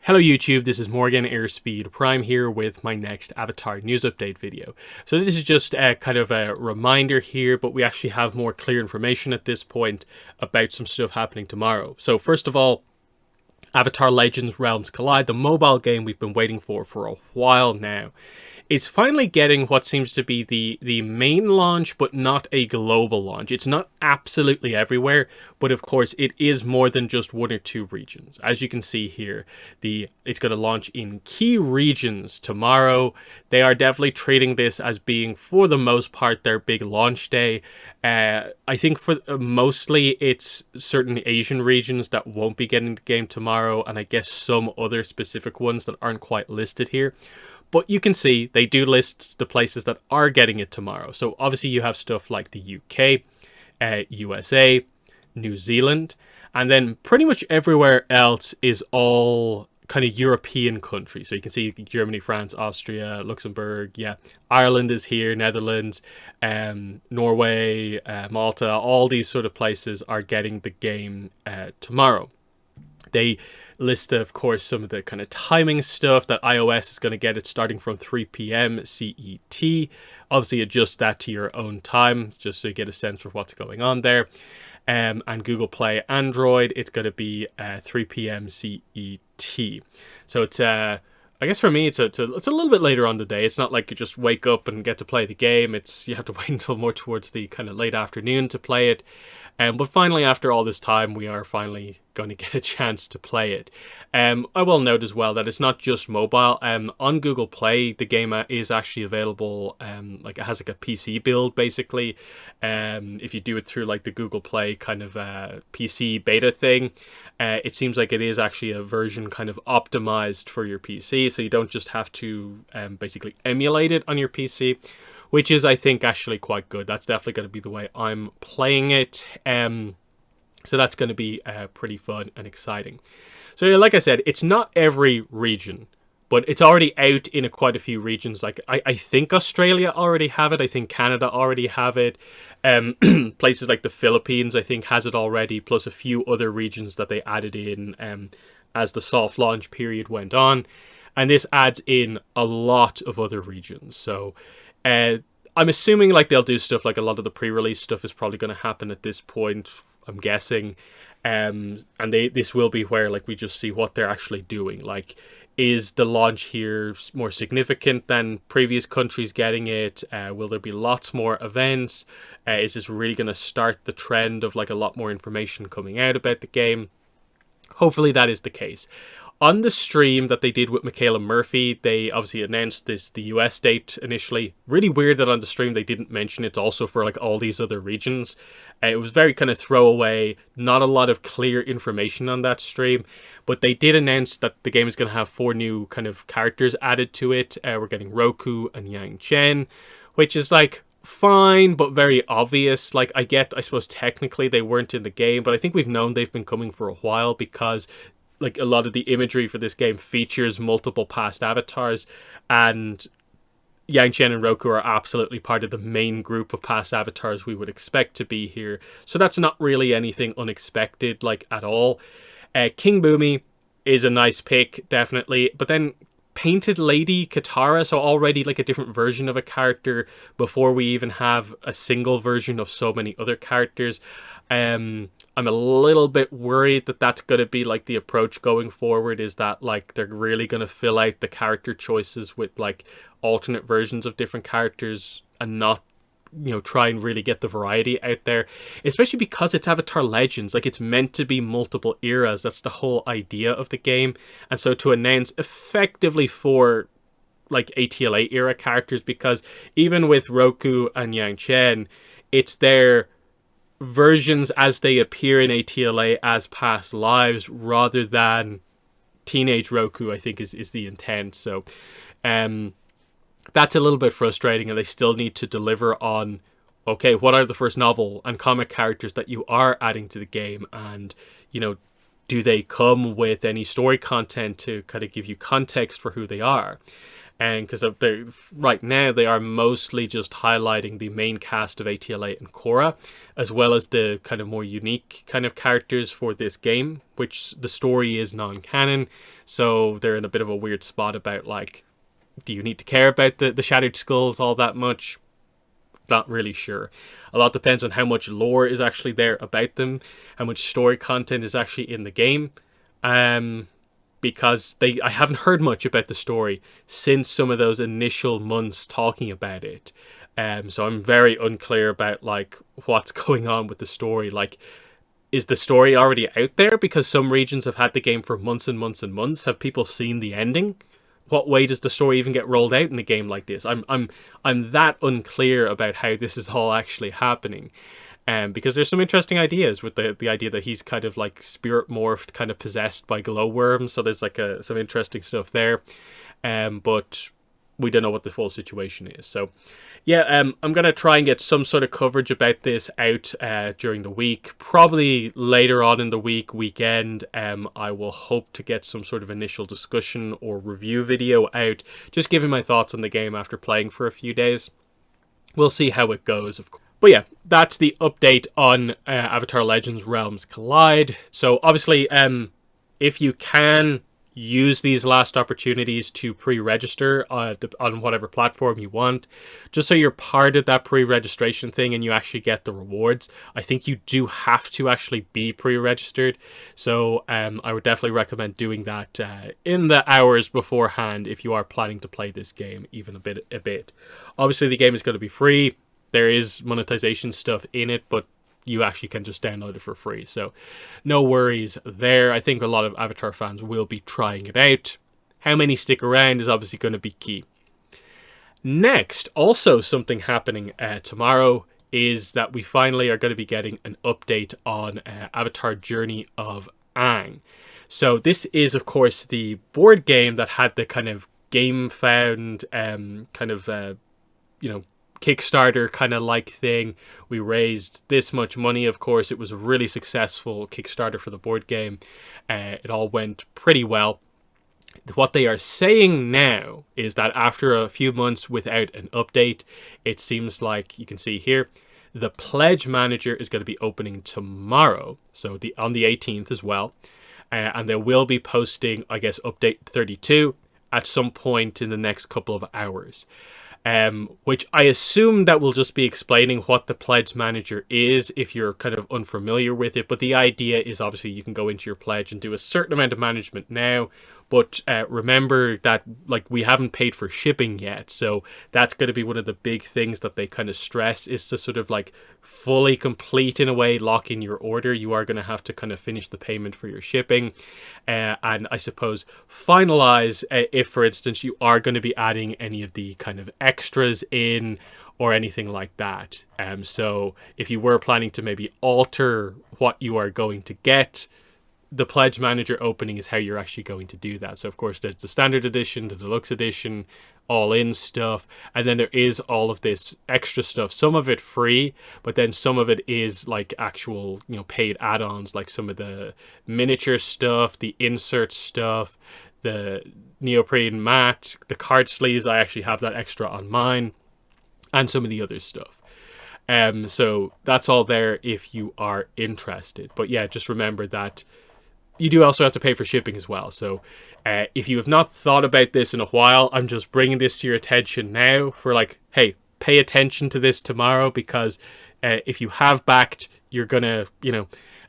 Hello YouTube, this is Morgan Airspeed Prime here with my next Avatar news update video. So this is just a kind of a reminder here, but we actually have more clear information at this point about some stuff happening tomorrow. So first of all, Avatar Legends Realms Collide, the mobile game we've been waiting for a while now, is finally getting what seems to be the main launch, but not a global launch. It's not absolutely everywhere, but of course it is more than just one or two regions. As you can see here, it's going to launch in key regions tomorrow. They are definitely treating this as being, for the most part, their big launch day. I think for mostly it's certain Asian regions that won't be getting the game tomorrow, and I guess some other specific ones that aren't quite listed here. But you can see they do list the places that are getting it tomorrow. So obviously you have stuff like the UK, USA, New Zealand, and then pretty much everywhere else is all kind of European countries. So you can see Germany, France, Austria, Luxembourg, Ireland is here, Netherlands, Norway, Malta, all these sort of places are getting the game tomorrow. They list, of course, some of the kind of timing stuff that iOS is going to get it starting from 3 p.m. CET. Obviously, adjust that to your own time, just so you get a sense of what's going on there. And Google Play Android, it's going to be 3 p.m. CET. So it's, I guess for me, it's a little bit later on the day. It's not like you just wake up and get to play the game. You have to wait until more towards the kind of late afternoon to play it. But finally, after all this time, we are finally going to get a chance to play it. I will note as well that it's not just mobile. On Google Play, the game is actually available. Like it has like a PC build basically. If you do it through like the Google Play kind of PC beta thing, it seems like it is actually a version kind of optimized for your PC, so you don't just have to basically emulate it on your PC. Which is, I think, actually quite good. That's definitely going to be the way I'm playing it. So that's going to be pretty fun and exciting. So like I said, it's not every region, but it's already out in quite a few regions. Like I think Australia already have it. I think Canada already have it. Places like the Philippines, I think, has it already, plus a few other regions that they added in as the soft launch period went on. And this adds in a lot of other regions. So I'm assuming like they'll do stuff like a lot of the pre-release stuff is probably going to happen at this point, I'm guessing. And this will be where like we just see what they're actually doing. Like, is the launch here more significant than previous countries getting it? Will there be lots more events? Is this really going to start the trend of like a lot more information coming out about the game? Hopefully that is the case. On the stream that they did with Michaela Murphy, they obviously announced the US date initially. Really weird that on the stream they didn't mention it's also for like all these other regions. It was very kind of throwaway, not a lot of clear information on that stream. But they did announce that the game is going to have 4 new kind of characters added to it. We're getting Roku and Yang Chen, which is like fine, but very obvious. Like I suppose technically they weren't in the game, but I think we've known they've been coming for a while because like a lot of the imagery for this game features multiple past avatars, and Yang Chen and Roku are absolutely part of the main group of past avatars we would expect to be here. So that's not really anything unexpected, like at all. King Boomy is a nice pick, definitely. But then Painted Lady Katara, so already like a different version of a character before we even have a single version of so many other characters. I'm a little bit worried that that's going to be like the approach going forward, is that like they're really going to fill out the character choices with like alternate versions of different characters and not, you know, try and really get the variety out there, especially because it's Avatar Legends. Like it's meant to be multiple eras. That's the whole idea of the game. And so to announce effectively 4 like ATLA era characters, because even with Roku and Yang Chen, it's their versions as they appear in ATLA as past lives rather than teenage Roku, I think is the intent. So that's a little bit frustrating, and they still need to deliver on, okay, what are the first novel and comic characters that you are adding to the game, and, you know, do they come with any story content to kind of give you context for who they are? And because right now they are mostly just highlighting the main cast of ATLA and Korra, as well as the kind of more unique kind of characters for this game, which the story is non-canon. So they're in a bit of a weird spot about, like, do you need to care about the Shattered Skulls all that much? Not really sure. A lot depends on how much lore is actually there about them, how much story content is actually in the game. Because I haven't heard much about the story since some of those initial months talking about it. So I'm very unclear about, like, what's going on with the story. Like, is the story already out there? Because some regions have had the game for months and months and months. Have people seen the ending? What way does the story even get rolled out in a game like this? I'm that unclear about how this is all actually happening. Because there's some interesting ideas with the idea that he's kind of like spirit morphed, kind of possessed by glowworms. So there's like some interesting stuff there. But we don't know what the full situation is. So yeah, I'm going to try and get some sort of coverage about this out during the week. Probably later on in the weekend, I will hope to get some sort of initial discussion or review video out, just giving my thoughts on the game after playing for a few days. We'll see how it goes, of course. But yeah, that's the update on Avatar Legends Realms Collide. So obviously, if you can use these last opportunities to pre-register on whatever platform you want, just so you're part of that pre-registration thing and you actually get the rewards. I think you do have to actually be pre-registered, so I would definitely recommend doing that in the hours beforehand if you are planning to play this game even a bit. Obviously the game is going to be free. There is monetization stuff in it, but you actually can just download it for free. So no worries there. I think a lot of Avatar fans will be trying it out. How many stick around is obviously going to be key. Next, also something happening tomorrow is that we finally are going to be getting an update on Avatar Journey of Aang. So this is, of course, the board game that had the kind of game found Kickstarter kind of like thing. We raised this much money. Of course, it was a really successful Kickstarter for the board game. It all went pretty well. What they are saying now is that after a few months without an update, it seems like, you can see here, the Pledge Manager is going to be opening tomorrow, so on the 18th as well. And they will be posting, I guess, update 32 at some point in the next couple of hours. Which I assume that will just be explaining what the Pledge Manager is if you're kind of unfamiliar with it. But the idea is obviously you can go into your pledge and do a certain amount of management now. But remember that, like, we haven't paid for shipping yet. So that's going to be one of the big things that they kind of stress, is to sort of like fully complete, in a way, lock in your order. You are going to have to kind of finish the payment for your shipping. And I suppose finalize if, for instance, you are going to be adding any of the kind of extras in or anything like that. So if you were planning to maybe alter what you are going to get, the Pledge Manager opening is how you're actually going to do that. So of course there's the standard edition, the deluxe edition, all in stuff, and then there is all of this extra stuff, some of it free, but then some of it is like actual, paid add-ons, like some of the miniature stuff, the insert stuff, the neoprene mat, the card sleeves. I actually have that extra on mine, and some of the other stuff. So that's all there if you are interested. But yeah, just remember that you do also have to pay for shipping as well. So if you have not thought about this in a while, I'm just bringing this to your attention now for, like, hey, pay attention to this tomorrow, because if you have backed, you're gonna,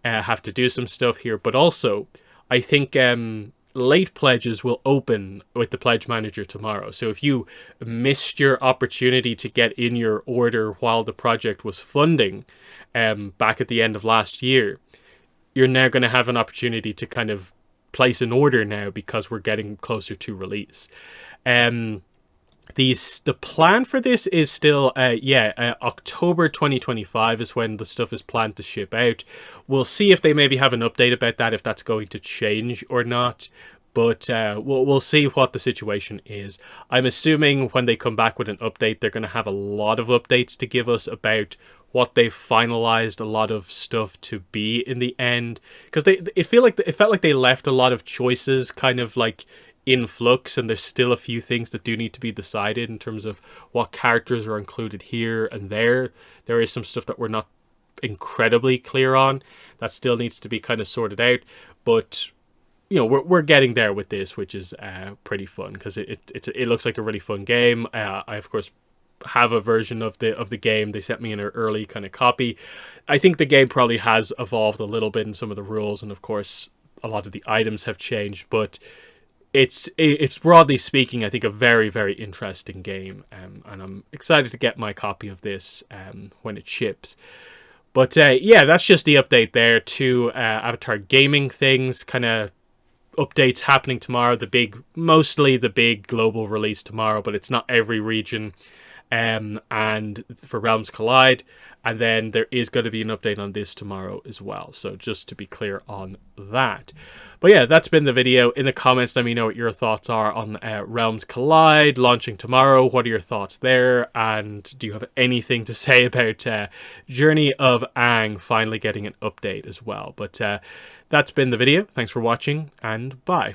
have to do some stuff here. But also, I think late pledges will open with the Pledge Manager tomorrow. So if you missed your opportunity to get in your order while the project was funding back at the end of last year, you're now going to have an opportunity to kind of place an order now, because we're getting closer to release. The plan for this is still October 2025 is when the stuff is planned to ship out. We'll see if they maybe have an update about that, if that's going to change or not. But we'll see what the situation is. I'm assuming when they come back with an update, they're going to have a lot of updates to give us about what they've finalized a lot of stuff to be in the end. Because it felt like they left a lot of choices kind of like in flux, and there's still a few things that do need to be decided in terms of what characters are included here and there. There is some stuff that we're not incredibly clear on that still needs to be kind of sorted out. But you know, we're getting there with this, which is pretty fun because it looks like a really fun game. I of course have a version of the game. They sent me an early kind of copy. I think the game probably has evolved a little bit in some of the rules, and of course a lot of the items have changed, but it's broadly speaking, I think, a very, very interesting game, and I'm excited to get my copy of this when it ships. But yeah, that's just the update there to Avatar gaming things, kind of updates happening tomorrow. Mostly the big global release tomorrow, but it's not every region. And for Realms Collide, and then there is going to be an update on this tomorrow as well. So just to be clear on that. But yeah, that's been the video. In the comments, let me know what your thoughts are on Realms Collide launching tomorrow. What are your thoughts there? And do you have anything to say about Journey of Aang finally getting an update as well? But that's been the video. Thanks for watching, and bye.